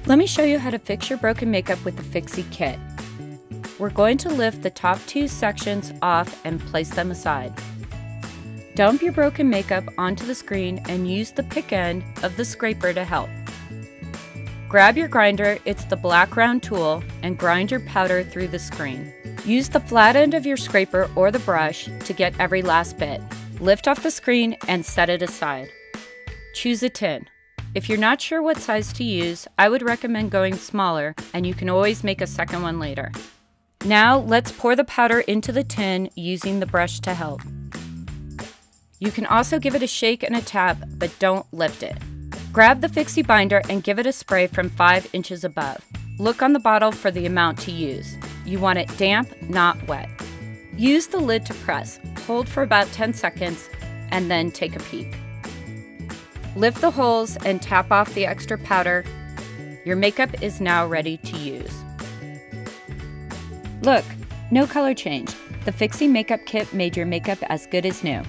Let me show you how to fix your broken makeup with the FIXY kit. We're going to lift the top two sections off and place them aside. Dump your broken makeup onto the screen and use the pick end of the scraper to help. Grab your grinder, it's the black round tool, and grind your powder through the screen. Use the flat end of your scraper or the brush to get every last bit. Lift off the screen and set it aside. Choose a tin. If you're not sure what size to use, I would recommend going smaller, and you can always make a second one later. Now let's pour the powder into the tin using the brush to help. You can also give it a shake and a tap, but don't lift it. Grab the FIXY binder and give it a spray from 5 inches above. Look on the bottle for the amount to use. You want it damp, not wet. Use the lid to press. Hold for about 10 seconds and then take a peek. Lift the holes and tap off the extra powder. Your makeup is now ready to use. Look, no color change. The FIXY makeup kit made your makeup as good as new.